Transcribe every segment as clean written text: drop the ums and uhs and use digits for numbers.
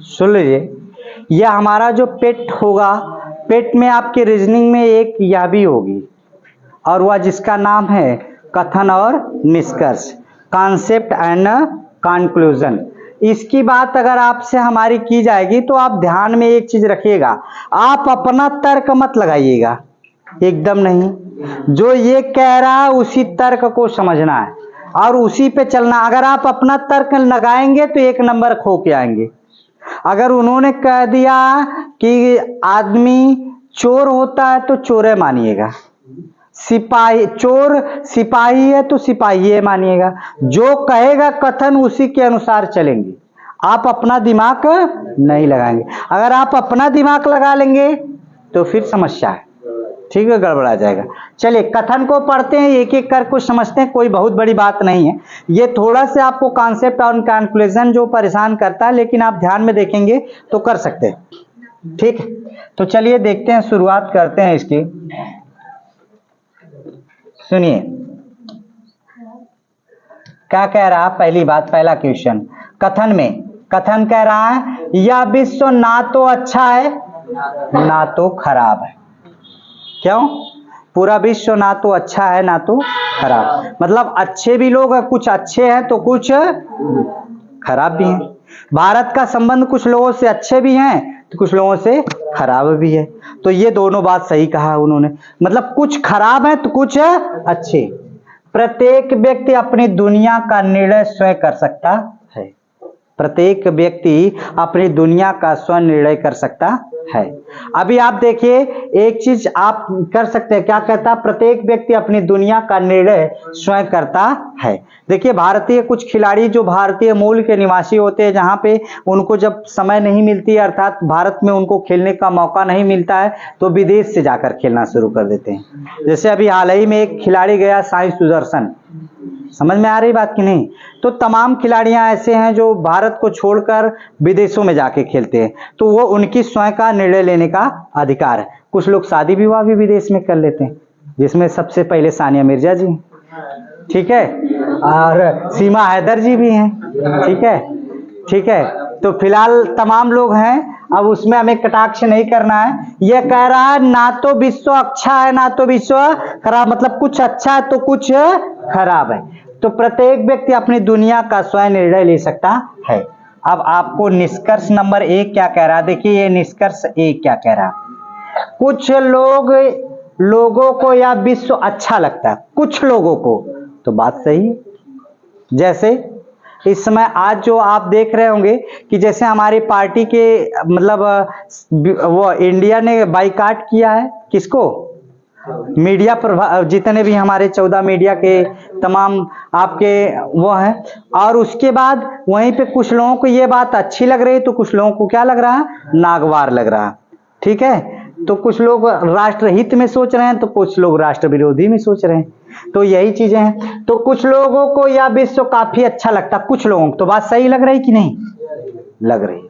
सुन लीजिए, यह हमारा जो पेट होगा, पेट में आपके रीजनिंग में एक यह भी होगी, और वह जिसका नाम है कथन और निष्कर्ष, कॉन्सेप्ट एंड कंक्लूजन। इसकी बात अगर आपसे हमारी की जाएगी तो आप ध्यान में एक चीज रखिएगा, आप अपना तर्क मत लगाइएगा, एकदम नहीं। जो ये कह रहा है उसी तर्क को समझना है और उसी पे चलना। अगर आप अपना तर्क लगाएंगे तो एक नंबर खो के आएंगे। अगर उन्होंने कह दिया कि आदमी चोर होता है तो चोर मानिएगा, सिपाही चोर सिपाही है तो सिपाही मानिएगा। जो कहेगा कथन उसी के अनुसार चलेंगे, आप अपना दिमाग नहीं लगाएंगे। अगर आप अपना दिमाग लगा लेंगे तो फिर समस्या है, ठीक है, गड़बड़ा जाएगा। चलिए कथन को पढ़ते हैं, एक एक कर को समझते हैं, कोई बहुत बड़ी बात नहीं है। ये थोड़ा से आपको कॉन्सेप्ट और कंक्लूजन जो परेशान करता है, लेकिन आप ध्यान में देखेंगे तो कर सकते हैं, ठीक है। तो चलिए देखते हैं, शुरुआत करते हैं इसकी। सुनिए क्या कह रहा है। पहली बात, पहला क्वेश्चन कथन में, कथन कह रहा है यह विश्व ना तो अच्छा है ना तो खराब है। क्यों? पूरा विश्व ना तो अच्छा है ना तो खराब, मतलब अच्छे भी लोग हैं, कुछ अच्छे हैं तो कुछ खराब भी हैं। भारत का संबंध कुछ लोगों से अच्छे भी हैं तो कुछ लोगों से खराब भी है। तो ये दोनों बात सही कहा उन्होंने, मतलब कुछ खराब है तो कुछ अच्छे। प्रत्येक व्यक्ति अपनी दुनिया का निर्णय स्वयं कर सकता है। प्रत्येक व्यक्ति अपनी दुनिया का स्वयं निर्णय कर सकता है। अभी आप देखिए एक चीज आप कर सकते हैं, क्या कहता है? प्रत्येक व्यक्ति अपनी दुनिया का निर्णय स्वयं करता है। देखिए भारतीय कुछ खिलाड़ी जो भारतीय मूल के निवासी होते हैं, जहां पे उनको जब समय नहीं मिलती है, अर्थात भारत में उनको खेलने का मौका नहीं मिलता है, तो विदेश से जाकर खेलना शुरू कर देते हैं। जैसे अभी हाल ही में एक खिलाड़ी गया साई सुदर्शन, समझ में आ रही बात कि नहीं? तो तमाम खिलाड़ियां ऐसे हैं जो भारत को छोड़कर विदेशों में जाके खेलते हैं, तो वो उनकी स्वयं का निर्णय लेने का अधिकार है। कुछ लोग शादी विवाह भी विदेश में कर लेते हैं, जिसमें सबसे पहले सानिया मिर्जा जी, ठीक है, और सीमा हैदर जी भी हैं, ठीक है, ठीक है। तो फिलहाल तमाम लोग हैं, अब उसमें हमें कटाक्ष नहीं करना है। यह कह रहा है ना तो विश्व अच्छा है ना तो विश्व खराब, मतलब कुछ अच्छा है तो कुछ खराब है। तो प्रत्येक व्यक्ति अपनी दुनिया का स्वयं निर्णय ले सकता है। अब आपको निष्कर्ष नंबर 1 क्या कह रहा है, देखिए ये निष्कर्ष 1 क्या कह रहा है। कुछ लोगों को यह विश्व अच्छा लगता है, कुछ लोगों को, तो बात सही है। जैसे इस समय आज जो आप देख रहे होंगे कि जैसे हमारी पार्टी के मतलब वो इंडिया ने बाइकाट किया है, किसको? मीडिया जितने भी हमारे 14 मीडिया के तमाम आपके वो हैं, और उसके बाद वहीं पे कुछ लोगों को ये बात अच्छी लग रही तो कुछ लोगों को क्या लग रहा है? नागवार लग रहा, ठीक है। तो कुछ लोग राष्ट्रहित में सोच रहे हैं तो कुछ लोग राष्ट्र विरोधी में सोच रहे हैं, तो यही चीजें हैं। तो कुछ लोगों को यह विश्व काफी अच्छा लगता, कुछ लोगों को, तो बात सही लग रही कि नहीं लग रही?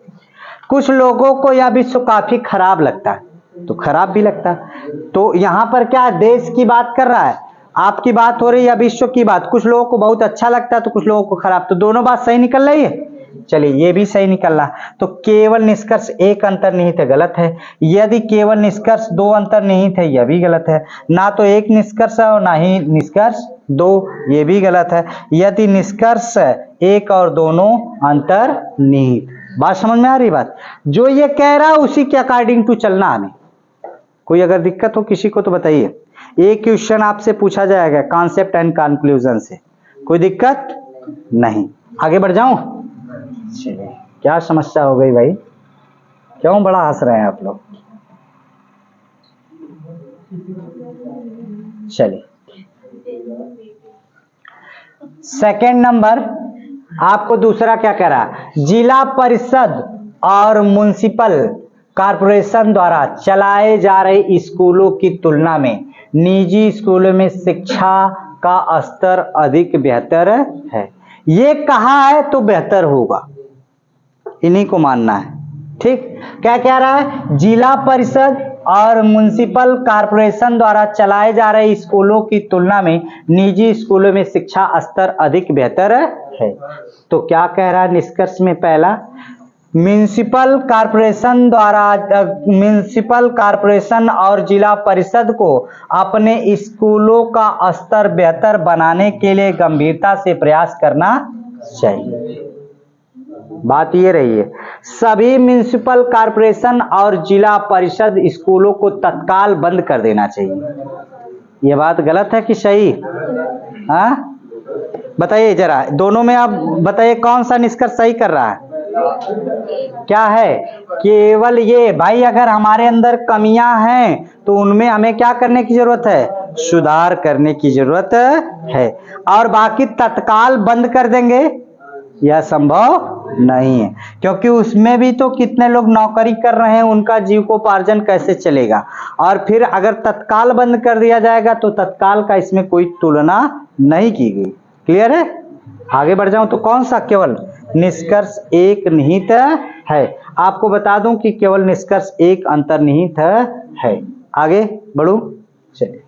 कुछ लोगों को यह विश्व काफी खराब लगता है, तो खराब भी लगता है। तो यहां पर क्या देश की बात कर रहा है, आपकी बात हो रही है या विश्व की बात? कुछ लोगों को बहुत अच्छा लगता है तो कुछ लोगों को खराब, तो दोनों बात सही निकल रही है। चलिए ये भी सही निकल रहा, तो केवल निष्कर्ष 1 अंतर्निहित है, गलत है। यदि केवल निष्कर्ष 2 अंतर्निहित है, यह भी गलत है। ना तो 1 निष्कर्ष है और ना ही निष्कर्ष 2, ये भी गलत है। यदि निष्कर्ष 1 और दोनों अंतर्निहित, बात समझ में आ रही? बात जो ये कह रहा है उसी के अकॉर्डिंग टू चलना हमें। कोई अगर दिक्कत हो किसी को तो बताइए। एक क्वेश्चन आपसे पूछा जाएगा कॉन्सेप्ट एंड कंक्लूजन से, कोई दिक्कत नहीं। आगे बढ़ जाऊं? चलिए, क्या समस्या हो गई भाई, क्यों बड़ा हंस रहे हैं आप लोग? चलिए सेकंड नंबर आपको दूसरा क्या कह रहा है, जिला परिषद और म्युनिसिपल कॉरपोरेशन द्वारा चलाए जा रहे स्कूलों की तुलना में निजी स्कूलों में शिक्षा का स्तर अधिक बेहतर है। ये कहा है तो बेहतर होगा, इन्हीं को मानना है, ठीक। क्या कह रहा है? जिला परिषद और म्युनिसिपल कॉरपोरेशन द्वारा चलाए जा रहे स्कूलों की तुलना में निजी स्कूलों में शिक्षा स्तर अधिक बेहतर है। तो क्या कह रहा है निष्कर्ष में? पहला, म्युनिसिपल कॉरपोरेशन और जिला परिषद को अपने स्कूलों का स्तर बेहतर बनाने के लिए गंभीरता से प्रयास करना चाहिए। बात ये रही है, सभी म्युनिसिपल कॉरपोरेशन और जिला परिषद स्कूलों को तत्काल बंद कर देना चाहिए। ये बात गलत है कि सही? हाँ बताइए जरा, दोनों में आप बताइए कौन सा निष्कर्ष सही कर रहा है? क्या है? केवल ये भाई, अगर हमारे अंदर कमियां हैं तो उनमें हमें क्या करने की जरूरत है? सुधार करने की जरूरत है। और बाकी तत्काल बंद कर देंगे, यह संभव नहीं है, क्योंकि उसमें भी तो कितने लोग नौकरी कर रहे हैं, उनका जीविकोपार्जन कैसे चलेगा। और फिर अगर तत्काल बंद कर दिया जाएगा तो तत्काल का इसमें कोई तुलना नहीं की गई। क्लियर है? आगे बढ़ जाऊं तो कौन सा केवल निष्कर्ष एक निहित है? आपको बता दूं कि केवल निष्कर्ष एक अंतर्निहित है। आगे बढ़ू, चलिए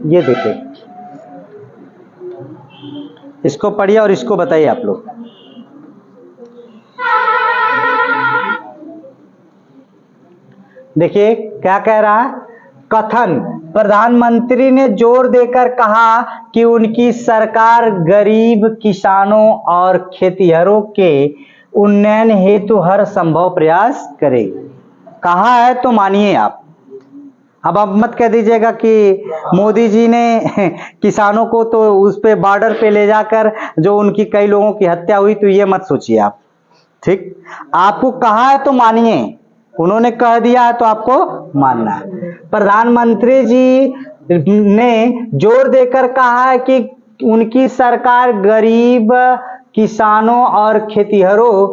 ये देखिए, इसको पढ़िए और इसको बताइए आप लोग। देखिए क्या कह रहा है कथन, प्रधानमंत्री ने जोर देकर कहा कि उनकी सरकार गरीब किसानों और खेतिहरों के उन्नयन हेतु हर संभव प्रयास करेगी। कहा है तो मानिए आप। अब आप मत कह दीजिएगा कि मोदी जी ने किसानों को तो उस पे बॉर्डर पे ले जाकर जो उनकी कई लोगों की हत्या हुई, तो ये मत सोचिए आप। ठीक, आपको कहा है तो मानिए, उन्होंने कह दिया है तो आपको मानना है। प्रधानमंत्री जी ने जोर देकर कहा है कि उनकी सरकार गरीब किसानों और खेतिहरों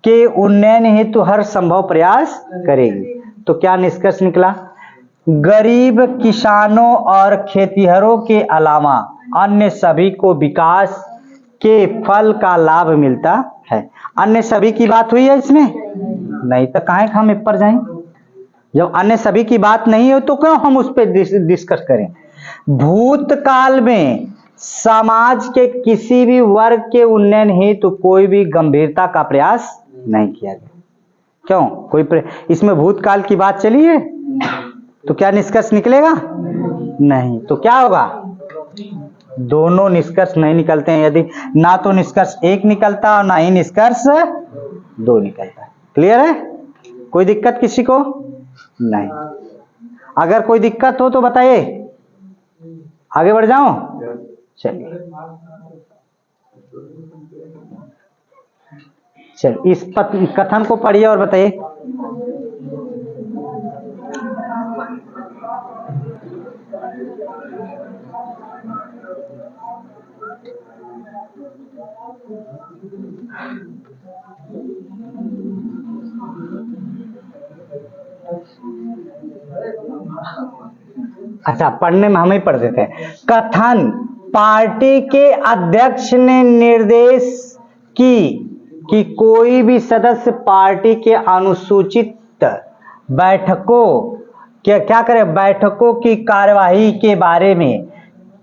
के उन्नयन हेतु हर संभव प्रयास करेगी। तो क्या निष्कर्ष निकला? गरीब किसानों और खेतिहरों के अलावा अन्य सभी को विकास के फल का लाभ मिलता है। अन्य सभी की बात हुई है इसमें? नहीं तो काहे हम इस पर जाएं? जब अन्य सभी की बात नहीं है तो क्यों हम उस पर डिस्कस करें? भूतकाल में समाज के किसी भी वर्ग के उन्नयन हेतु कोई भी गंभीरता का प्रयास नहीं किया गया। क्यों? कोई इसमें भूतकाल की बात चली है तो क्या निष्कर्ष निकलेगा? नहीं। तो क्या होगा? दोनों निष्कर्ष नहीं निकलते हैं। यदि ना तो निष्कर्ष एक निकलता और ना ही निष्कर्ष दो निकलता है। क्लियर है? कोई दिक्कत किसी को? नहीं। अगर कोई दिक्कत हो तो बताइए, आगे बढ़ जाऊं? चलिए इस कथन को पढ़िए और बताइए। अच्छा, पढ़ने में हम ही पढ़ देते हैं। कथन, पार्टी के अध्यक्ष ने निर्देश कि कोई भी सदस्य पार्टी के अनुसूचित बैठकों क्या करे, बैठकों की कार्यवाही के बारे में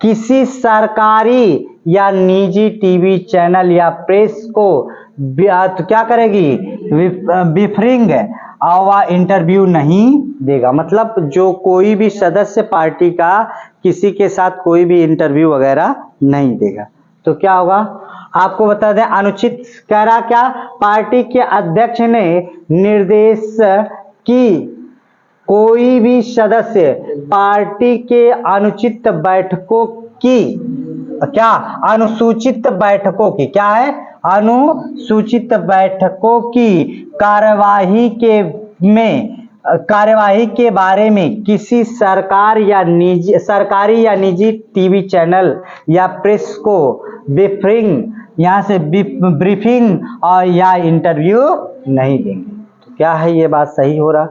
किसी सरकारी या निजी टीवी चैनल या प्रेस को क्या करेगी? ब्रीफिंग और इंटरव्यू नहीं देगा। मतलब जो कोई भी सदस्य पार्टी का किसी के साथ कोई भी इंटरव्यू वगैरह नहीं देगा। तो क्या होगा? आपको बता दें, अनुचित कह रहा क्या? पार्टी के अध्यक्ष ने निर्देश की कोई भी सदस्य पार्टी के अनुचित बैठकों की क्या? अनुसूचित बैठकों की क्या है? अनुसूचित बैठकों की कार्यवाही के बारे में किसी सरकारी या निजी टीवी चैनल या प्रेस को ब्रीफिंग और या इंटरव्यू नहीं देंगे। तो क्या है, ये बात सही हो रहा?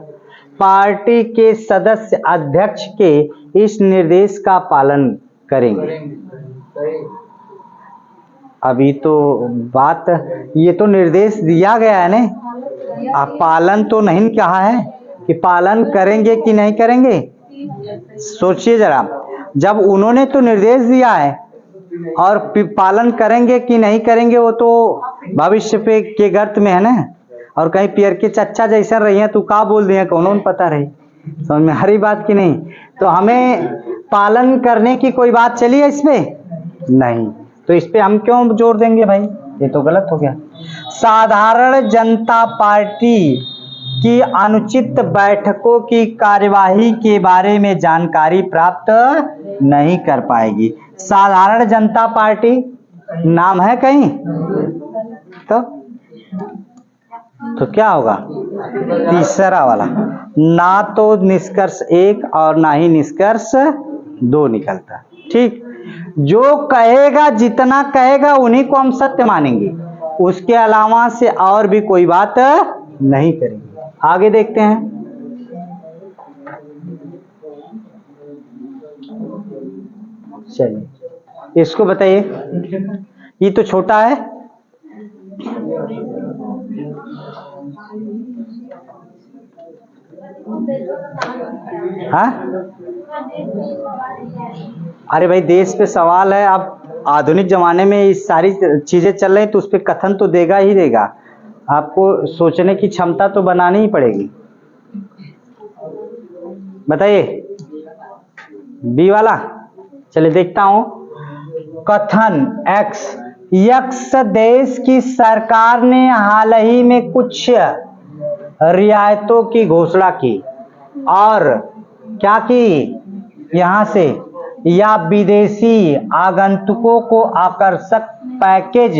पार्टी के सदस्य अध्यक्ष के इस निर्देश का पालन करेंगे। अभी तो बात, ये तो निर्देश दिया गया है ना, आप पालन तो नहीं कहा है कि पालन करेंगे कि नहीं करेंगे। सोचिए जरा, जब उन्होंने तो निर्देश दिया है और पालन करेंगे कि नहीं करेंगे वो तो भविष्य पे के गर्त में है ना। और कहीं पियर के चच्चा जैसा रही है तू का बोल दिया कौन पता रही, समझ में हरी बात की नहीं। तो हमें पालन करने की कोई बात चली है इसमें नहीं, तो इस पे हम क्यों जोर देंगे भाई, ये तो गलत हो गया। साधारण जनता पार्टी की अनुचित बैठकों की कार्यवाही के बारे में जानकारी प्राप्त नहीं कर पाएगी। साधारण जनता पार्टी नाम है कहीं, तो क्या होगा तीसरा वाला, ना तो निष्कर्ष 1 और ना ही निष्कर्ष 2 निकलता। ठीक, जो कहेगा जितना कहेगा उन्हीं को हम सत्य मानेंगे, उसके अलावा से और भी कोई बात नहीं करेंगे। आगे देखते हैं। चलिए इसको बताइए, ये तो छोटा है, हाँ अरे भाई देश पे सवाल है। अब आधुनिक जमाने में ये सारी चीजें चल रही तो उस पर कथन तो देगा ही देगा, आपको सोचने की क्षमता तो बनानी ही पड़ेगी। बताइए बी वाला, चलिए देखता हूं। कथन यक्स देश की सरकार ने हाल ही में कुछ रियायतों की घोषणा की और क्या की, यहां से या विदेशी आगंतुकों को आकर्षक पैकेज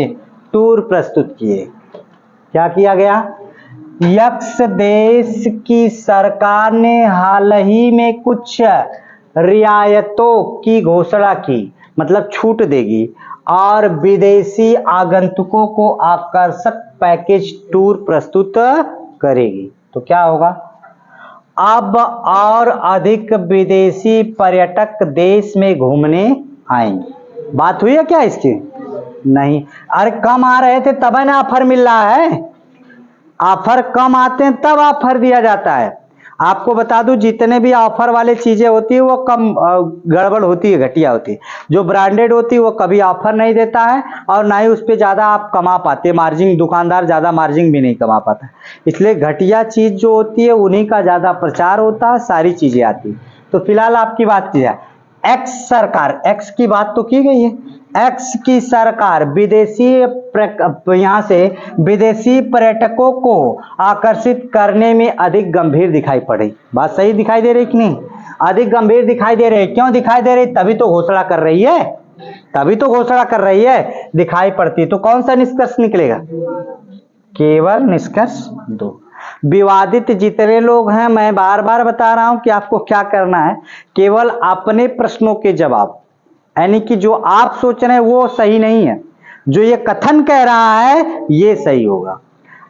टूर प्रस्तुत किए। क्या किया गया, यक्स देश की सरकार ने हाल ही में कुछ रियायतों की घोषणा की, मतलब छूट देगी, और विदेशी आगंतुकों को आकर्षक पैकेज टूर प्रस्तुत करेगी। तो क्या होगा, अब और अधिक विदेशी पर्यटक देश में घूमने आएंगे। बात हुई है क्या इसकी, नहीं। अरे कम आ रहे थे तब ना ऑफर मिल रहा है, ऑफर कम आते हैं तब ऑफर दिया जाता है। आपको बता दूं जितने भी ऑफर वाले चीजें होती है वो कम गड़बड़ होती है, घटिया होती है। जो ब्रांडेड होती है वो कभी ऑफर नहीं देता है और ना ही उस पर ज्यादा आप कमा पाते, मार्जिन दुकानदार ज्यादा मार्जिन भी नहीं कमा पाता। इसलिए घटिया चीज जो होती है उन्हीं का ज्यादा प्रचार होता है, सारी चीजें आती है। तो फिलहाल आपकी बात की जाए, एक्स सरकार, एक्स की बात तो की गई है, एक्स की सरकार विदेशी यहां से विदेशी पर्यटकों को आकर्षित करने में अधिक गंभीर दिखाई पड़ी। बात सही दिखाई दे रही कि नहीं, अधिक गंभीर दिखाई दे रही। क्यों दिखाई दे रही, तभी तो घोषणा कर रही है, तभी तो घोषणा कर रही है, दिखाई पड़ती। तो कौन सा निष्कर्ष निकलेगा, केवल निष्कर्ष 2। विवादित जितने लोग हैं, मैं बार बार बता रहा हूं कि आपको क्या करना है, केवल अपने प्रश्नों के जवाब, यानी कि जो आप सोच रहे हैं वो सही नहीं है, जो ये कथन कह रहा है ये सही होगा,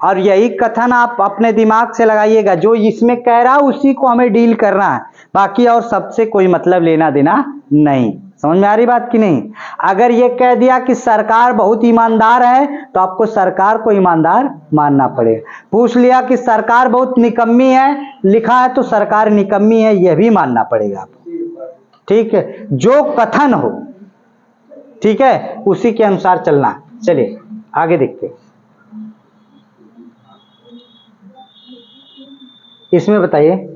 और यही कथन आप अपने दिमाग से लगाइएगा। जो इसमें कह रहा है उसी को हमें डील करना है, बाकी और सबसे कोई मतलब लेना देना नहीं। समझ में आ रही बात की नहीं। अगर ये कह दिया कि सरकार बहुत ईमानदार है तो आपको सरकार को ईमानदार मानना पड़ेगा। पूछ लिया कि सरकार बहुत निकम्मी है, लिखा है तो सरकार निकम्मी है, यह भी मानना पड़ेगा आपको। ठीक है, जो कथन हो, ठीक है, उसी के अनुसार चलना। चलिए आगे देखते हैं। इसमें बताइए,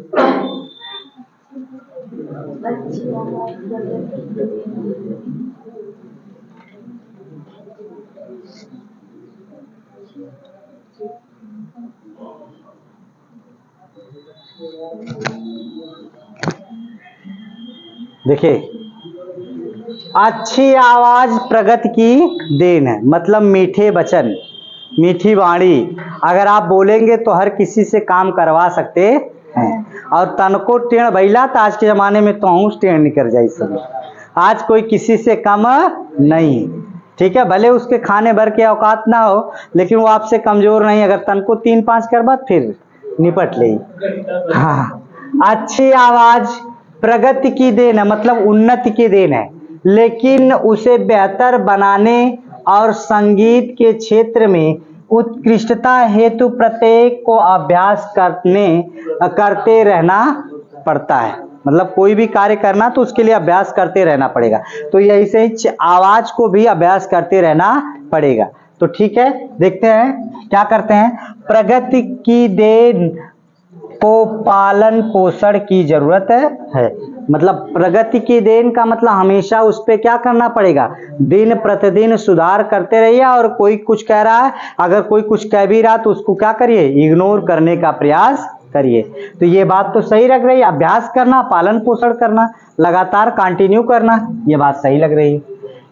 देखिए, अच्छी आवाज प्रगति की देन है, मतलब मीठे वचन, मीठी वाणी अगर आप बोलेंगे तो हर किसी से काम करवा सकते हैं। और तनको टेढ़ भैला तो आज के जमाने में तो हूँ टेढ़ निकल जाए सब। आज कोई किसी से कम नहीं, ठीक है, भले उसके खाने भर के औकात ना हो लेकिन वो आपसे कमजोर नहीं। अगर तनको 3-5 कर बात फिर निपट ले। हाँ, अच्छी आवाज प्रगति की देन है, मतलब उन्नति की देन है, लेकिन उसे बेहतर बनाने और संगीत के क्षेत्र में उत्कृष्टता हेतु प्रत्येक को अभ्यास करते रहना पड़ता है। मतलब कोई भी कार्य करना तो उसके लिए अभ्यास करते रहना पड़ेगा। तो यही से आवाज को भी अभ्यास करते रहना पड़ेगा। तो ठीक है, देखते हैं क्या करते हैं। प्रगति की देन को पालन पोषण की जरूरत है। मतलब प्रगति की देन का मतलब हमेशा उस पे क्या करना पड़ेगा, दिन प्रतिदिन सुधार करते रहिए। और कोई कुछ कह रहा है, अगर कोई कुछ कह भी रहा तो उसको क्या करिए, इग्नोर करने का प्रयास करिए। तो ये बात तो सही लग रही है, अभ्यास करना, पालन पोषण करना, लगातार कंटिन्यू करना, ये बात सही लग रही है।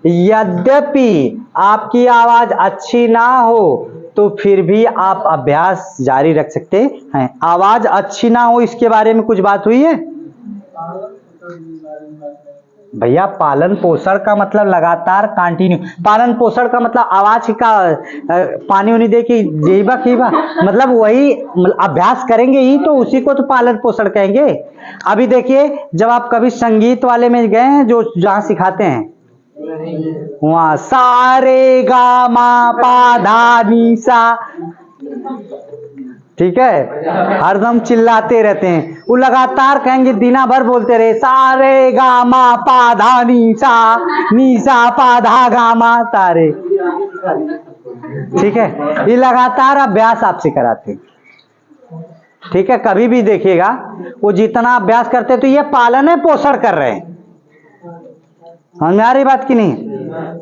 यद्यपि आपकी आवाज अच्छी ना हो तो फिर भी आप अभ्यास जारी रख सकते हैं। आवाज अच्छी ना हो इसके बारे में कुछ बात हुई है भैया? पालन पोषण का मतलब लगातार कंटिन्यू, पालन पोषण का मतलब आवाज का पानी उनी दे के जेबा कीबा, मतलब वही अभ्यास करेंगे ही तो उसी को तो पालन पोषण कहेंगे। अभी देखिए, जब आप कभी संगीत वाले में गए हैं, जो जहाँ सिखाते हैं वहां सारे गा मा पा धा नी सा, ठीक है, हरदम चिल्लाते रहते हैं, वो लगातार कहेंगे, दिना भर बोलते रहे सारे गा मा पा धा नी सा पा धा गा मा सारे, ठीक है। ये लगातार अभ्यास आपसे कराते हैं, ठीक है। कभी भी देखिएगा वो जितना अभ्यास करते तो ये पालन है पोषण कर रहे हैं, समझ में आ रही बात की नहीं?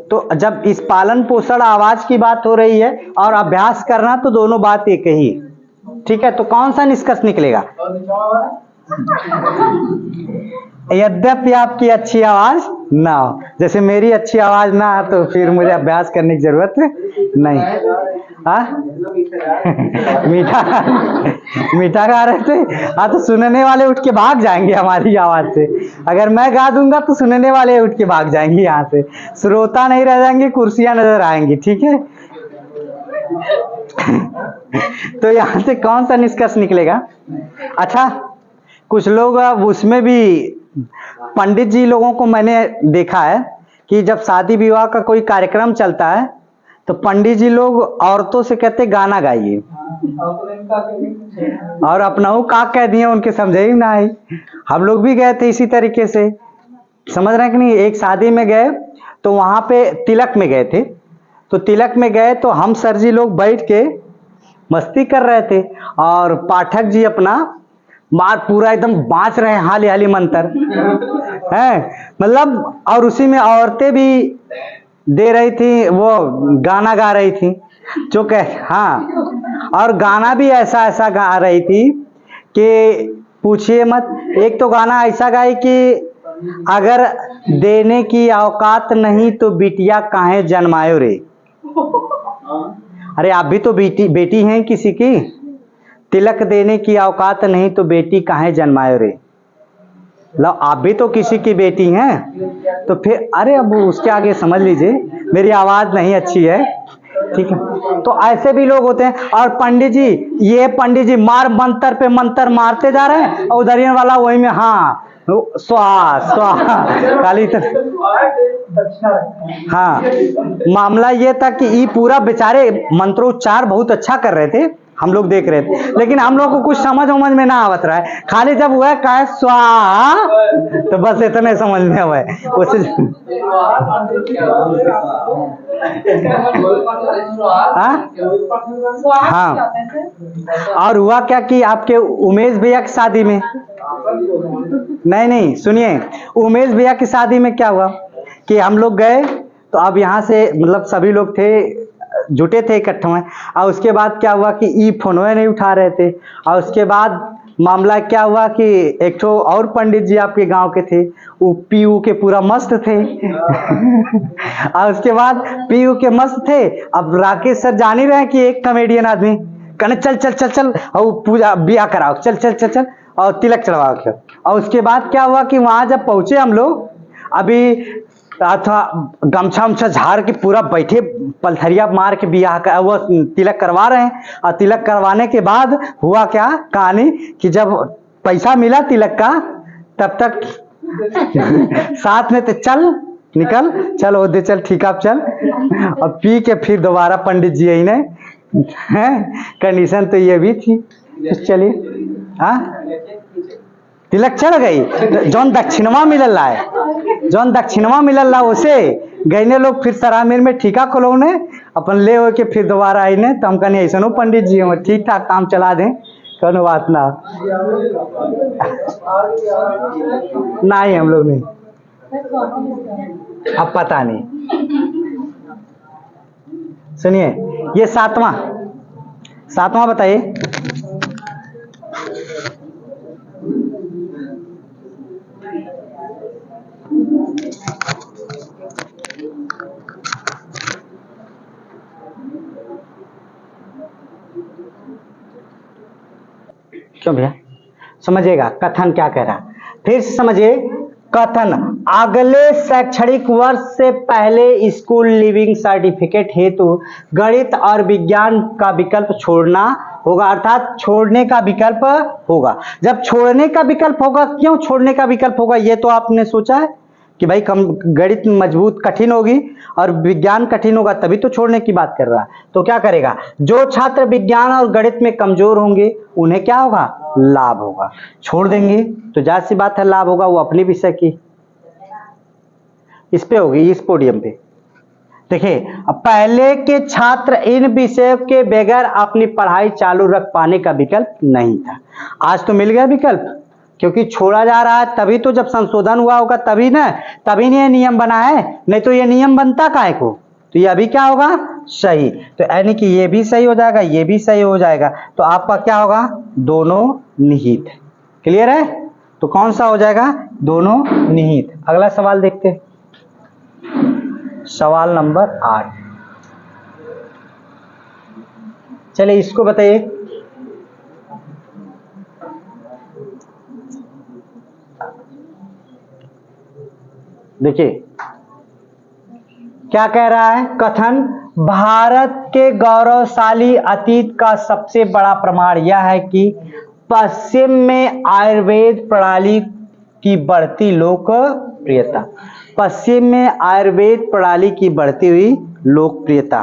तो जब इस पालन पोषण आवाज की बात हो रही है और अभ्यास करना, तो दोनों बात एक ही, ठीक है। तो कौन सा निष्कर्ष निकलेगा? यद्यपि आपकी अच्छी आवाज ना हो, जैसे मेरी अच्छी आवाज ना हो तो फिर मुझे अभ्यास करने की जरूरत नहीं। मीठा गा रहे थे, हाँ, तो सुनने वाले उठ के भाग जाएंगे हमारी आवाज से। अगर मैं गा दूंगा तो सुनने वाले उठ के भाग जाएंगे, यहाँ से श्रोता नहीं रह जाएंगे, कुर्सियां नजर आएंगी, ठीक है। तो यहाँ से कौन सा निष्कर्ष निकलेगा? अच्छा, कुछ लोग उसमें भी, पंडित जी लोगों को मैंने देखा है कि जब शादी विवाह का कोई कार्यक्रम चलता है तो पंडित जी लोग औरतों से कहते गाना गाइए, और अपना का कह दिए, उनके समझे ही ना आई। हम लोग भी गए थे इसी तरीके से, समझ रहे हैं कि नहीं। एक शादी में गए तो वहां पे तिलक में गए थे, तो तिलक में गए तो हम सर जी लोग बैठ के मस्ती कर रहे थे, और पाठक जी अपना मार पूरा एकदम बाँच रहे हैं, हाली हाली मंत्र है, मतलब। और उसी में औरतें भी दे रही थी, वो गाना गा रही थी, जो कह, हाँ, और गाना भी ऐसा ऐसा गा रही थी कि पूछिए मत। एक तो गाना ऐसा गाई कि अगर देने की औकात नहीं तो बिटिया काहे जन्मायो रे। अरे आप भी तो बेटी हैं किसी की, तिलक देने की औकात नहीं तो बेटी काहे जन्मायो रे। लो, आप भी तो किसी की बेटी हैं, तो फिर अरे अब उसके आगे समझ लीजिए मेरी आवाज नहीं अच्छी है, ठीक है। तो ऐसे भी लोग होते हैं। और पंडित जी, ये पंडित जी मार मंत्र पे मंत्र मारते जा रहे हैं, और उधर वाला वही में हाँ स्वाहा स्वाहा काली हाँ। मामला ये था कि ये पूरा बेचारे मंत्रोच्चार बहुत अच्छा कर रहे थे, हम लोग देख रहे थे, लेकिन हम लोग को कुछ समझ में ना आवत रहा है। खाली जब हुआ कहा स्वाहा, तो बस इतने समझ में हुआ है उससे। हाँ, और हुआ क्या कि आपके उमेश भैया की शादी में, नहीं सुनिए, उमेश भैया की शादी में क्या हुआ कि हम लोग गए, तो अब यहाँ से मतलब सभी लोग थे, जुटे थे इकट्ठे में। और उसके बाद क्या हुआ कि ई फोनवे नहीं उठा रहे थे, और उसके बाद मामला क्या हुआ कि एक तो और पंडित जी आपके गांव के थे, वो पीयू के पूरा मस्त थे। और उसके बाद पीयू के मस्त थे। अब राकेश सर जान ही रहे कि एक कॉमेडियन आदमी कहने चल चल चल चल और पूजा ब्याह कराओ, चल चल चल चल और तिलक चढ़वाओ। और उसके बाद क्या हुआ कि वहां जब पहुंचे हम लोग, अभी था गमछा उमछा झाड़ के पूरा बैठे, पलथरिया मार के बियाह का वो तिलक करवा रहे हैं। और तिलक करवाने के बाद हुआ क्या कहानी कि जब पैसा मिला तिलक का, तब तक साथ में तो चल निकल, चल वो दे, चल ठीक आप चल। और पी के फिर दोबारा पंडित जी यही ने कंडीशन तो ये भी थी। चलिए हाँ, तिलक चढ़ गई। जौन दक्षिणवा मिलल है, जौन दक्षिणवा मिलल उसे गईने लोग फिर सरामीर में ठीका खोलौने अपन ले हो के फिर दोबारा आई ने। तो हम कहने ऐसा नो पंडित जी हम ठीक ठाक काम चला दें, कौन बात ना। नहीं हम लोग नहीं, अब पता नहीं। सुनिए ये सातवां बताइए। क्यों भैया, समझिएगा कथन क्या कह रहा है, फिर से समझिए। कथन, अगले शैक्षणिक वर्ष से पहले स्कूल लीविंग सर्टिफिकेट हेतु गणित और विज्ञान का विकल्प छोड़ना होगा, अर्थात छोड़ने का विकल्प होगा। जब छोड़ने का विकल्प होगा, क्यों छोड़ने का विकल्प होगा, ये तो आपने सोचा है कि भाई कम गणित मजबूत कठिन होगी और विज्ञान कठिन होगा, तभी तो छोड़ने की बात कर रहा है। तो क्या करेगा, जो छात्र विज्ञान और गणित में कमजोर होंगे उन्हें क्या होगा, लाभ होगा। छोड़ देंगे तो जाहिर सी बात है लाभ होगा, वो अपने विषय की इस पे होगी, इस पोडियम पे। देखिए पहले के छात्र इन विषयों के बगैर अपनी पढ़ाई चालू रख पाने का विकल्प नहीं था। आज तो मिल गया विकल्प, क्योंकि छोड़ा जा रहा है, तभी तो जब संशोधन हुआ होगा तभी ना, तभी नहीं ये नियम बना है, नहीं तो ये नियम बनता काहे को। तो ये अभी क्या होगा, सही। तो यानी कि ये भी सही हो जाएगा, ये भी सही हो जाएगा, तो आपका क्या होगा, दोनों निहित। क्लियर है, तो कौन सा हो जाएगा, दोनों निहित। अगला सवाल देखते हैं, सवाल नंबर 8। चलिए इसको बताइए। देखिए क्या कह रहा है, कथन, भारत के गौरवशाली अतीत का सबसे बड़ा प्रमाण यह है कि पश्चिम में आयुर्वेद प्रणाली की बढ़ती लोकप्रियता, पश्चिम में आयुर्वेद प्रणाली की बढ़ती हुई लोकप्रियता।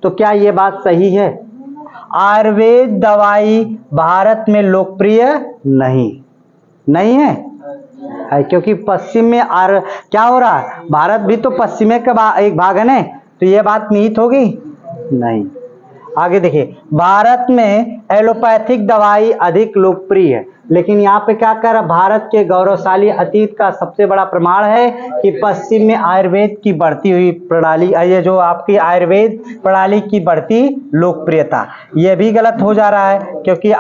तो क्या यह बात सही है, आयुर्वेद दवाई भारत में लोकप्रिय नहीं है, क्योंकि पश्चिम में क्या हो रहा है, भारत भी तो पश्चिम का एक भाग है ना, तो ये बात निहित होगी नहीं। आगे देखिए, भारत में एलोपैथिक दवाई अधिक लोकप्रिय है, लेकिन यहाँ पे क्या कर रहा, भारत के गौरवशाली अतीत का सबसे बड़ा प्रमाण है कि पश्चिम में आयुर्वेद की बढ़ती हुई प्रणाली, ये जो आपकी आयुर्वेद प्रणाली की बढ़ती लोकप्रियता, ये भी गलत हो जा रहा है, क्योंकि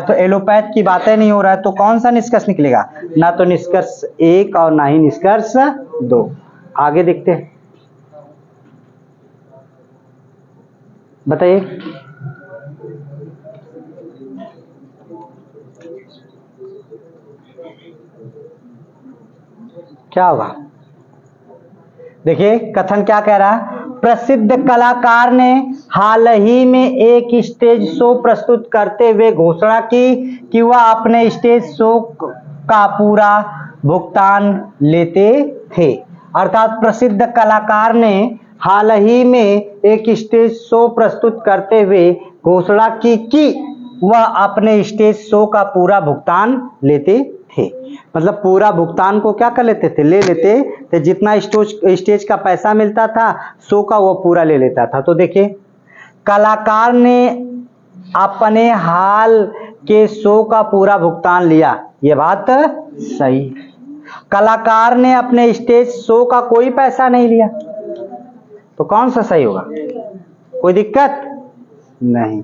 तो एलोपैथ की बातें नहीं हो रहा है। तो कौन सा निष्कर्ष निकलेगा, ना तो निष्कर्ष 1 और ना ही निष्कर्ष 2। आगे देखते हैं, बताइए। क्या होगा, देखिए कथन क्या कह रहा है, प्रसिद्ध कलाकार ने हाल ही में एक स्टेज शो प्रस्तुत करते हुए घोषणा की कि वह अपने स्टेज शो का पूरा भुगतान लेते थे। अर्थात प्रसिद्ध कलाकार ने हाल ही में एक स्टेज शो प्रस्तुत करते हुए घोषणा की कि वह अपने स्टेज शो का पूरा भुगतान लेते थे। मतलब पूरा भुगतान को क्या कर लेते थे, ले लेते थे, जितना स्टेज का पैसा मिलता था शो का वो पूरा ले लेता था। तो देखिए कलाकार ने अपने हाल के शो का पूरा भुगतान लिया, ये बात सही। कलाकार ने अपने स्टेज शो का कोई पैसा नहीं लिया, तो कौन सा सही होगा, कोई दिक्कत नहीं।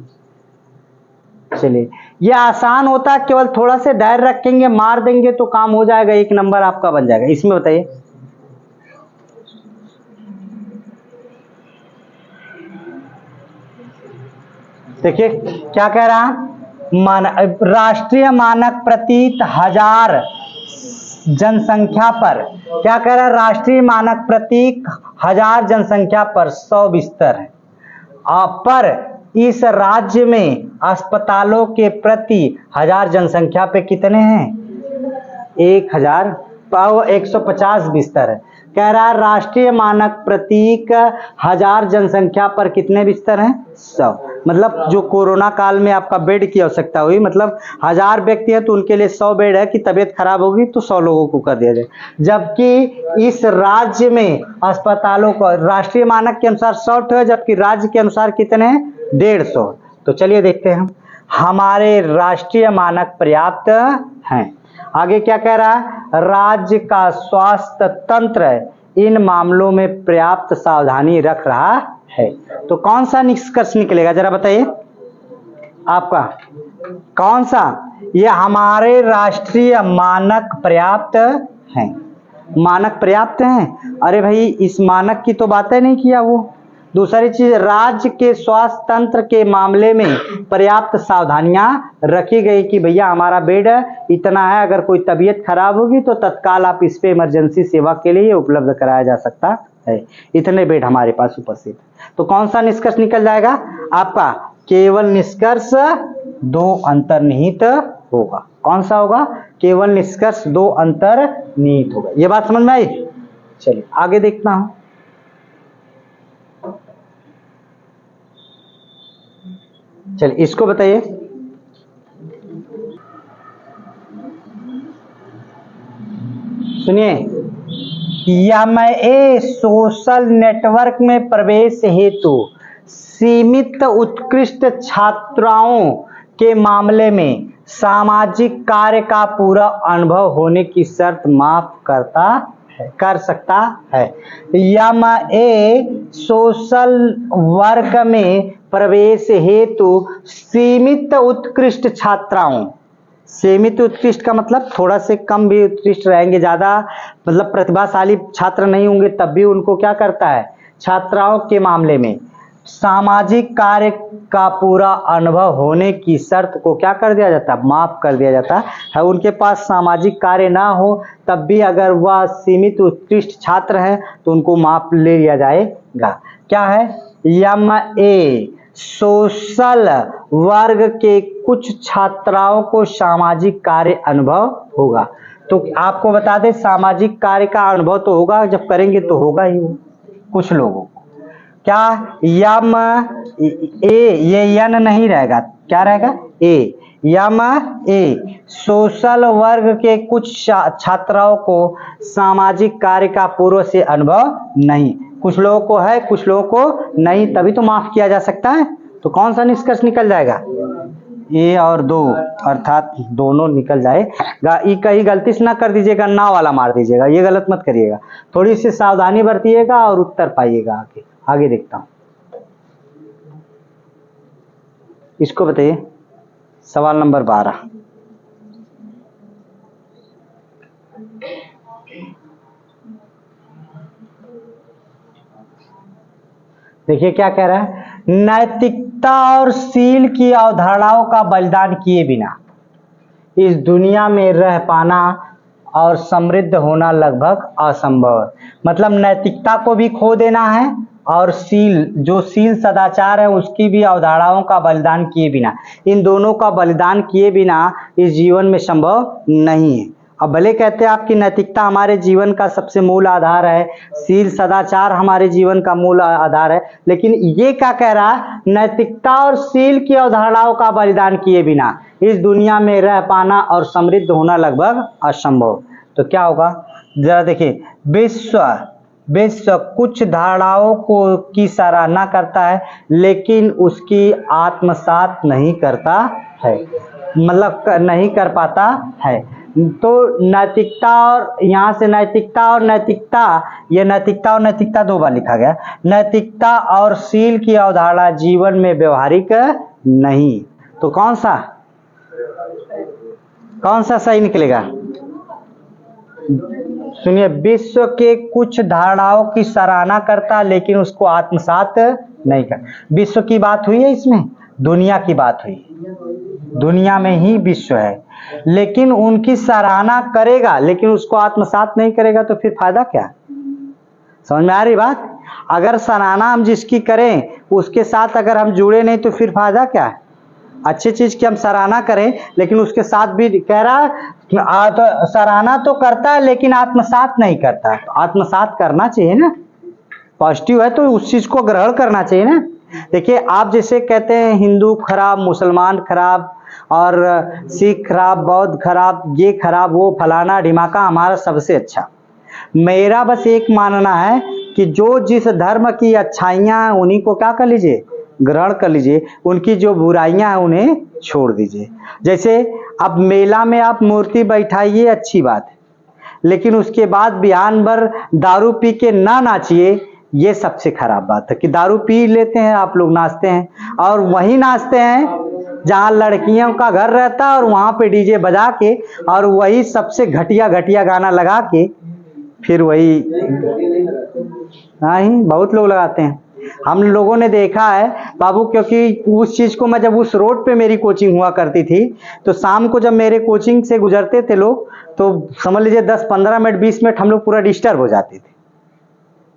चलिए ये आसान होता है, केवल थोड़ा से धैर्य रखेंगे, मार देंगे तो काम हो जाएगा, 1 नंबर आपका बन जाएगा। इसमें बताइए, देखिए क्या कह रहा है, राष्ट्रीय मानक प्रति 1000 जनसंख्या पर, क्या कह रहा है, राष्ट्रीय मानक प्रति 1000 जनसंख्या पर 100 बिस्तर है, पर इस राज्य में अस्पतालों के प्रति 1000 जनसंख्या पे कितने हैं, 1000, 150 बिस्तर है। कह रहा है राष्ट्रीय मानक प्रतीक 1000 जनसंख्या पर कितने बिस्तर हैं? 100। मतलब जो कोरोना काल में आपका बेड की आवश्यकता हुई, मतलब 1000 व्यक्ति है तो उनके लिए 100 बेड है कि तबीयत खराब होगी तो 100 लोगों को कर दिया जाए। जबकि इस राज्य में अस्पतालों को राष्ट्रीय मानक के अनुसार 100 है, जबकि राज्य के अनुसार कितने हैं? 150। तो चलिए देखते हैं, हमारे राष्ट्रीय मानक पर्याप्त हैं। आगे क्या कह रहा है? राज्य का स्वास्थ्य तंत्र इन मामलों में पर्याप्त सावधानी रख रहा है। तो कौन सा निष्कर्ष निकलेगा जरा बताइए आपका, कौन सा? ये हमारे राष्ट्रीय मानक पर्याप्त हैं। मानक पर्याप्त हैं। अरे भाई इस मानक की तो बातें नहीं किया वो। दूसरी चीज, राज्य के स्वास्थ्य तंत्र के मामले में पर्याप्त सावधानियां रखी गई कि भैया हमारा बेड इतना है, अगर कोई तबीयत खराब होगी तो तत्काल आप इस पे इमरजेंसी सेवा के लिए उपलब्ध कराया जा सकता है। इतने बेड हमारे पास उपस्थित। तो कौन सा निष्कर्ष निकल जाएगा आपका? केवल निष्कर्ष 2 अंतर्निहित होगा। कौन सा होगा? केवल निष्कर्ष 2 अंतर्निहित होगा। ये बात समझ में आई? चलिए आगे देखता हूं। चलिए इसको बताइए, सुनिए, MA सोशल नेटवर्क में प्रवेश हेतु सीमित उत्कृष्ट छात्राओं के मामले में सामाजिक कार्य का पूरा अनुभव होने की शर्त माफ करता है, कर सकता है। MA सोशल वर्क में प्रवेश हेतु सीमित उत्कृष्ट छात्राओं, सीमित उत्कृष्ट का मतलब थोड़ा से कम भी उत्कृष्ट रहेंगे, ज्यादा मतलब प्रतिभाशाली छात्र नहीं होंगे तब भी उनको क्या करता है? छात्राओं के मामले में सामाजिक कार्य का पूरा अनुभव होने की शर्त को क्या कर दिया जाता है? माफ कर दिया जाता है। उनके पास सामाजिक कार्य ना हो तब भी अगर वह सीमित उत्कृष्ट छात्र हैं तो उनको माफ ले लिया जाएगा। क्या है? MA सोशल वर्ग के कुछ छात्राओं को सामाजिक कार्य अनुभव होगा। तो आपको बता दें सामाजिक कार्य का अनुभव तो होगा, जब करेंगे तो होगा ही वो कुछ लोगों को। क्या? MA, ये यन नहीं रहेगा, क्या रहेगा? MA सोशल वर्ग के कुछ छात्राओं को सामाजिक कार्य का पूर्व से अनुभव नहीं। कुछ लोगों को है, कुछ लोगों को नहीं, तभी तो माफ किया जा सकता है। तो कौन सा निष्कर्ष निकल जाएगा? A और 2 अर्थात दोनों निकल जाएगा। ई कहीं गलती से ना कर दीजिएगा, ना वाला मार दीजिएगा, ये गलत मत करिएगा। थोड़ी सी सावधानी बरतिएगा और उत्तर पाइएगा। आगे देखता हूं, इसको बताइए सवाल नंबर 12। देखिए क्या कह रहा है? नैतिकता और शील की अवधारणाओं का बलिदान किए बिना इस दुनिया में रह पाना और समृद्ध होना लगभग असंभव है। मतलब नैतिकता को भी खो देना है और शील, जो शील सदाचार है उसकी भी अवधारणाओं का बलिदान किए बिना, इन दोनों का बलिदान किए बिना इस जीवन में संभव नहीं है। अब भले कहते हैं आपकी नैतिकता हमारे जीवन का सबसे मूल आधार है, शील सदाचार हमारे जीवन का मूल आधार है, लेकिन ये क्या कह रहा है? नैतिकता और शील की अवधारणाओं का बलिदान किए बिना इस दुनिया में रह पाना और समृद्ध होना लगभग असंभव। तो क्या होगा जरा देखिए, विश्व कुछ धारणाओं को की सराहना करता है लेकिन उसकी आत्मसात नहीं करता है, मतलब नहीं कर पाता है। तो नैतिकता और यहाँ से नैतिकता और नैतिकता, ये नैतिकता और नैतिकता 2 बार लिखा गया। नैतिकता और शील की अवधारणा जीवन में व्यवहारिक नहीं। तो कौन सा सही निकलेगा? सुनिए, विश्व के कुछ धारणाओं की सराहना करता लेकिन उसको आत्मसात नहीं कर। विश्व की बात हुई है, इसमें दुनिया की बात हुई, दुनिया में ही विश्व है, लेकिन उनकी सराहना करेगा लेकिन उसको आत्मसात नहीं करेगा तो फिर फायदा क्या? समझ में आ रही बात? अगर सराहना हम जिसकी करें उसके साथ अगर हम जुड़े नहीं तो फिर फायदा क्या है? अच्छी चीज की हम सराहना करें, लेकिन उसके साथ भी कह रहा तो सराहना तो करता है लेकिन आत्मसात नहीं करता। तो आत्मसात करना चाहिए ना, पॉजिटिव है तो उस चीज को ग्रहण करना चाहिए ना। देखिए आप जैसे कहते हैं हिंदू खराब, मुसलमान खराब, और सिख खराब, बौद्ध खराब, ये खराब, वो फलाना ढिमाका, हमारा सबसे अच्छा। मेरा बस एक मानना है कि जो जिस धर्म की अच्छाइयाँ हैं उन्हीं को क्या कर लीजिए, ग्रहण कर लीजिए, उनकी जो बुराइयां हैं उन्हें छोड़ दीजिए। जैसे अब मेला में आप मूर्ति बैठाइए, अच्छी बात है, लेकिन उसके बाद बिहान भर दारू पी के ना नाचिए, ये सबसे खराब बात है। कि दारू पी लेते हैं आप लोग, नाचते हैं, और वहीं नाचते हैं जहाँ लड़कियों का घर रहता है, और वहाँ पे डीजे बजा के और वही सबसे घटिया घटिया गाना लगा के फिर वही, हाँ ही बहुत लोग लगाते हैं। हम लोगों ने देखा है बाबू, क्योंकि उस चीज को मैं जब उस रोड पे मेरी कोचिंग हुआ करती थी, तो शाम को जब मेरे कोचिंग से गुजरते थे लोग, तो समझ लीजिए 10-15 मिनट 20 मिनट हम लोग पूरा डिस्टर्ब हो जाते थे,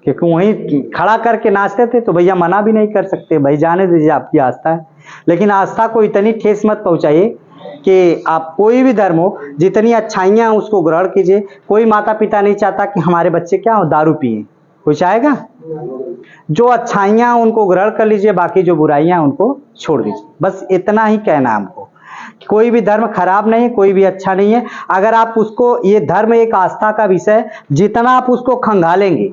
क्योंकि वहीं खड़ा करके नाचते थे। तो भैया मना भी नहीं कर सकते, भाई जाने दीजिए, आपकी आस्था है, लेकिन आस्था को इतनी ठेस मत पहुंचाइए कि आप कोई भी धर्म हो, जितनी अच्छाइयाँ हैं उसको ग्रहण कीजिए। कोई माता पिता नहीं चाहता कि हमारे बच्चे क्या हो, दारू पिए, कोई चाहेगा? जो अच्छाइयाँ उनको ग्रहण कर लीजिए, बाकी जो बुराइयाँ उनको छोड़ दीजिए। बस इतना ही कहना है हमको। कोई भी धर्म खराब नहीं है, कोई भी अच्छा नहीं है। अगर आप उसको, ये धर्म एक आस्था का विषय, जितना आप उसको खंगालेंगे,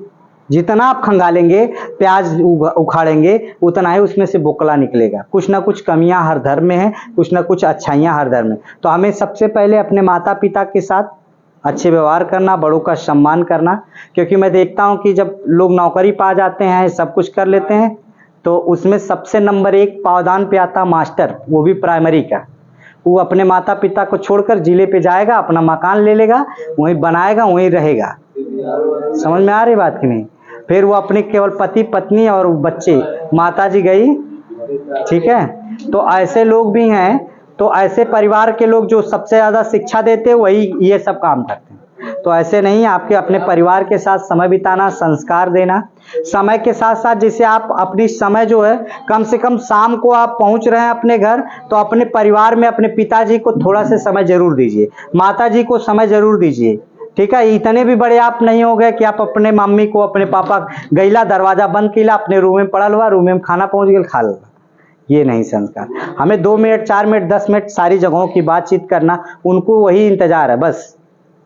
जितना आप खंगालेंगे, प्याज उखाड़ेंगे, उतना ही उसमें से बोकला निकलेगा। कुछ ना कुछ कमियां हर धर्म में है, कुछ ना कुछ अच्छाइयां हर धर्म में। तो हमें सबसे पहले अपने माता पिता के साथ अच्छे व्यवहार करना, बड़ों का सम्मान करना। क्योंकि मैं देखता हूं कि जब लोग नौकरी पा जाते हैं, सब कुछ कर लेते हैं, तो उसमें सबसे नंबर 1 पावदान पे आता मास्टर, वो भी प्राइमरी का। वो अपने माता पिता को छोड़कर जिले पे जाएगा, अपना मकान ले लेगा, वहीं बनाएगा, वहीं रहेगा। समझ में आ रही बात कि नहीं? फिर वो अपने केवल पति पत्नी और बच्चे, माता जी गई, ठीक है। तो ऐसे लोग भी हैं। तो ऐसे परिवार के लोग जो सबसे ज्यादा शिक्षा देते हैं, वही ये सब काम करते हैं। तो ऐसे नहीं, आपके अपने परिवार के साथ समय बिताना, संस्कार देना। समय के साथ साथ जैसे आप अपनी समय जो है, कम से कम शाम को आप पहुंच रहे हैं अपने घर, तो अपने परिवार में अपने पिताजी को थोड़ा से समय जरूर दीजिए, माता जी को समय जरूर दीजिए, ठीक है। इतने भी बड़े आप नहीं हो गए कि आप अपने मम्मी को, अपने पापा गईला, दरवाजा बंद किला, अपने रूम में पड़ा हुआ, रूम में खाना पहुंच गया, खा लो। ये नहीं संस्कार। हमें 2 मिनट, 4 मिनट, 10 मिनट सारी जगहों की बातचीत करना, उनको वही इंतजार है बस,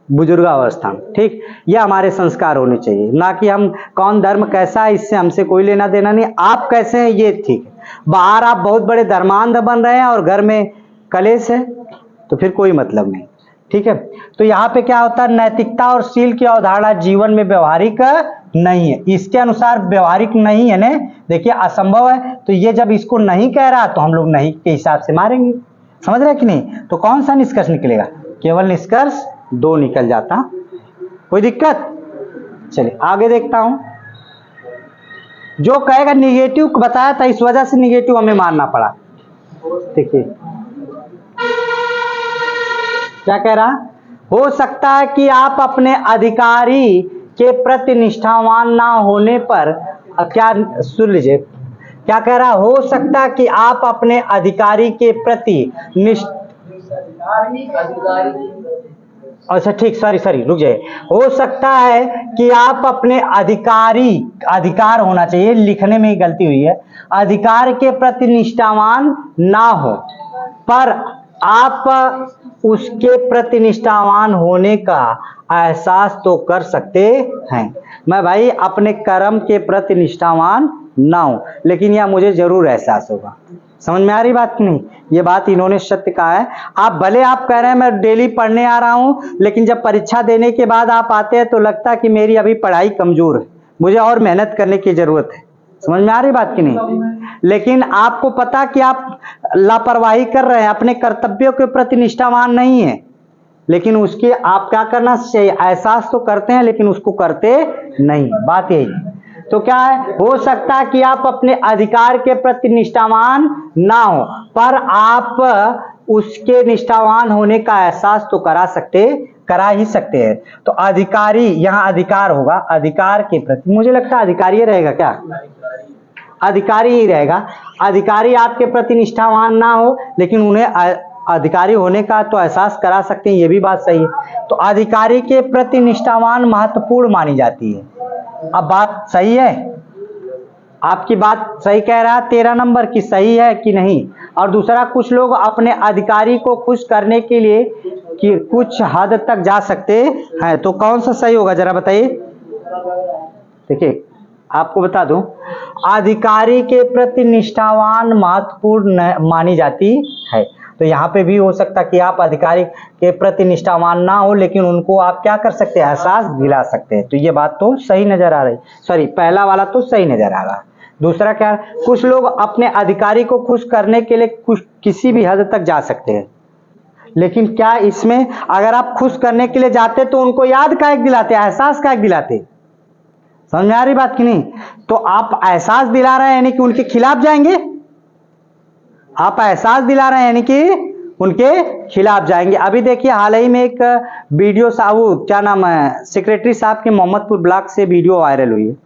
बुजुर्गावस्था में, ठीक। यह हमारे संस्कार होने चाहिए, ना कि हम कौन धर्म कैसा है इससे हमसे कोई लेना देना नहीं। आप कैसे हैं ये ठीक है। बाहर आप बहुत बड़े धर्मांध बन रहे हैं और घर में कलेश है, तो फिर कोई मतलब नहीं, ठीक है। तो यहाँ पे क्या होता है, नैतिकता और शील की अवधारणा जीवन में व्यवहारिक नहीं है। इसके अनुसार व्यवहारिक नहीं है ने, देखिए असंभव है। तो ये जब इसको नहीं कह रहा, तो हम लोग नहीं के हिसाब से मारेंगे। समझ रहे कि नहीं? तो कौन सा निष्कर्ष निकलेगा? केवल निष्कर्ष 2 निकल जाता। कोई दिक्कत? चलिए आगे देखता हूं। जो कहेगा निगेटिव बताया था, इस वजह से निगेटिव हमें मानना पड़ा। देखिए क्या कह रहा, हो सकता है कि आप अपने अधिकारी के प्रति निष्ठावान ना होने पर, क्या सुन लीजिए क्या कह रहा, हो सकता है कि आप अपने अधिकारी के प्रति अच्छा ठीक, सॉरी रुक जाइए। हो सकता है कि आप अपने अधिकारी, अधिकार होना चाहिए, लिखने में ही गलती हुई है, अधिकार के प्रति निष्ठावान ना हो, पर आप उसके प्रति निष्ठावान होने का एहसास तो कर सकते हैं। मैं भाई अपने कर्म के प्रति निष्ठावान ना हूं, लेकिन यह मुझे जरूर एहसास होगा। समझ में आ रही बात नहीं? ये बात इन्होंने सत्य कहा है। आप भले आप कह रहे हैं मैं डेली पढ़ने आ रहा हूं, लेकिन जब परीक्षा देने के बाद आप आते हैं तो लगता है कि मेरी अभी पढ़ाई कमजोर है, मुझे और मेहनत करने की जरूरत है। समझ में आ रही बात की नहीं? लेकिन आपको पता कि आप लापरवाही कर रहे हैं, अपने कर्तव्यों के प्रति निष्ठावान नहीं है, लेकिन उसके आप क्या करना चाहिए, एहसास तो करते हैं लेकिन उसको करते नहीं। बात यही। तो क्या है, हो सकता है कि आप अपने अधिकार के प्रति निष्ठावान ना हो, पर आप उसके निष्ठावान होने का एहसास तो करा ही सकते हैं। तो अधिकारी, यहाँ अधिकार होगा, अधिकार के प्रति मुझे लगता है अधिकारी रहेगा क्या, अधिकारी ही रहेगा। अधिकारी आपके प्रति निष्ठावान ना हो, लेकिन उन्हें अधिकारी होने का तो एहसास करा सकते हैं, ये भी बात सही है। तो अधिकारी के प्रति निष्ठावान महत्वपूर्ण मानी जाती है। अब बात सही है, आपकी बात सही कह रहा है 13 नंबर की, सही है कि नहीं। और दूसरा, कुछ लोग अपने अधिकारी को खुश करने के लिए कि कुछ हद तक जा सकते हैं, तो कौन सा सही होगा जरा बताइए। देखिए आपको बता दूं, अधिकारी के प्रति निष्ठावान महत्वपूर्ण मानी जाती है। तो यहाँ पे भी हो सकता कि आप अधिकारी के प्रति निष्ठावान ना हो, लेकिन उनको आप क्या कर सकते हैं, एहसास दिला सकते हैं। तो ये बात तो सही नजर आ रही, सॉरी पहला वाला तो सही नजर आ रहा। दूसरा क्या, कुछ लोग अपने अधिकारी को खुश करने के लिए कुछ किसी भी हद तक जा सकते हैं, लेकिन क्या इसमें अगर आप खुश करने के लिए जाते तो उनको याद काहे दिलाते, एहसास काहे दिलाते। समझ में आ रही बात कि नहीं। तो आप एहसास दिला रहे हैं यानी कि उनके खिलाफ जाएंगे, आप एहसास दिला रहे हैं यानी कि उनके खिलाफ जाएंगे। अभी देखिए हाल ही में एक वीडियो साहब, क्या नाम है, सेक्रेटरी साहब के मोहम्मदपुर ब्लॉक से वीडियो वायरल हुई है।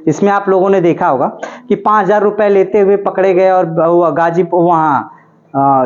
इसमें आप लोगों ने देखा होगा कि 5000 रुपए लेते हुए पकड़े गए और गाजीपुर वहाँ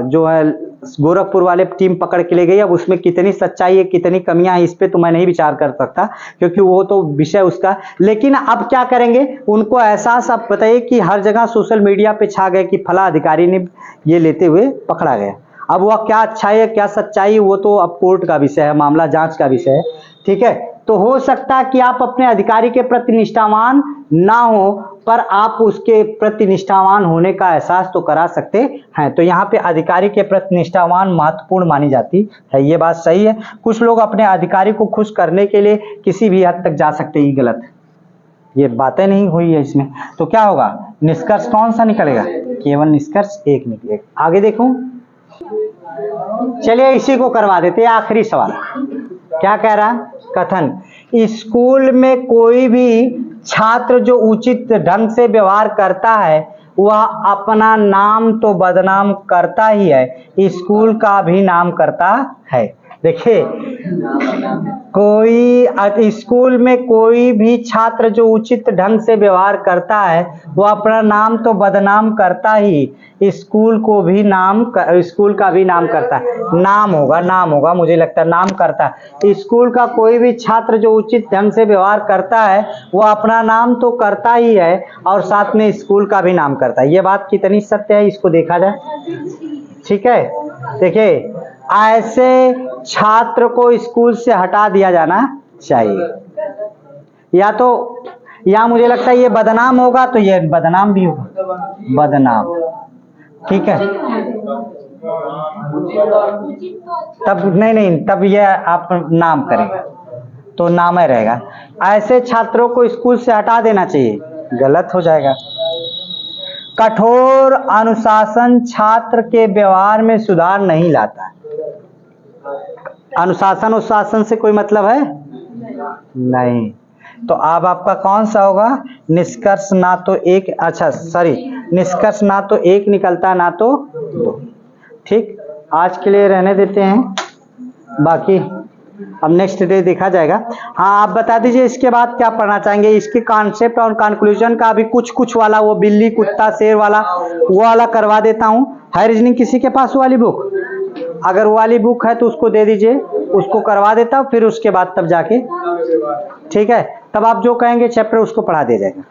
जो है गोरखपुर वाले टीम पकड़ के ले गई। अब उसमें कितनी सच्चाई है, कितनी कमियां हैं, इस पे तो मैं नहीं विचार कर सकता, क्योंकि वो तो विषय उसका। लेकिन अब क्या करेंगे, उनको एहसास, आप बताइए कि हर जगह सोशल मीडिया पे छा गए कि फला अधिकारी ने ये लेते हुए पकड़ा गया। अब वह क्या अच्छाई है क्या सच्चाई है, वो तो अब कोर्ट का विषय है, मामला जांच का विषय है, ठीक है। तो हो सकता है कि आप अपने अधिकारी के प्रति निष्ठावान ना हो, पर आप उसके प्रति निष्ठावान होने का एहसास तो करा सकते हैं। तो यहाँ पे अधिकारी के प्रति निष्ठावान महत्वपूर्ण मानी जाती है, ये बात सही है। कुछ लोग अपने अधिकारी को खुश करने के लिए किसी भी हद तक जा सकते हैं, ये गलत है, ये बातें नहीं हुई है इसमें। तो क्या होगा, निष्कर्ष कौन सा निकलेगा, केवल निष्कर्ष एक निकलेगा। आगे देखूं, चलिए इसी को करवा देते हैं, आखिरी सवाल क्या कह रहा, कथन, स्कूल में कोई भी छात्र जो उचित ढंग से व्यवहार करता है वह अपना नाम तो बदनाम करता ही है, स्कूल का भी नाम करता है। देखिए, कोई स्कूल में कोई भी छात्र जो उचित ढंग से व्यवहार करता है वह अपना नाम तो बदनाम करता ही, स्कूल को भी स्कूल का भी नाम करता है। नाम होगा मुझे लगता है, नाम करता है। स्कूल का कोई भी छात्र जो उचित ढंग से व्यवहार करता है वह अपना नाम तो करता ही है और साथ में स्कूल का भी नाम करता है। ये बात कितनी सत्य है, इसको देखा जाए, ठीक है। देखिए, ऐसे छात्र को स्कूल से हटा दिया जाना चाहिए, या मुझे लगता है ये बदनाम होगा तो ये बदनाम भी होगा, बदनाम, ठीक है। तब नहीं, तब ये आप नाम करेगा तो नाम ही रहेगा। ऐसे छात्रों को स्कूल से हटा देना चाहिए, गलत हो जाएगा। कठोर अनुशासन छात्र के व्यवहार में सुधार नहीं लाता। अनुशासन से कोई मतलब है नहीं। तो अब आपका कौन सा होगा, निष्कर्ष ना तो एक, अच्छा सॉरी, निष्कर्ष ना तो एक निकलता ना तो दो। ठीक, आज के लिए रहने देते हैं, बाकी अब नेक्स्ट डे देखा जाएगा। हाँ, आप बता दीजिए इसके बाद क्या पढ़ना चाहेंगे। इसके कॉन्सेप्ट और कंक्लूजन का भी कुछ वाला, वो बिल्ली कुत्ता शेर वाला, वो वाला करवा देता हूँ। है रीजनिंग किसी के पास वाली बुक? अगर वो वाली बुक है तो उसको दे दीजिए, उसको करवा देता हूँ, फिर उसके बाद तब जाके, ठीक है, तब आप जो कहेंगे चैप्टर उसको पढ़ा दिया जाएगा।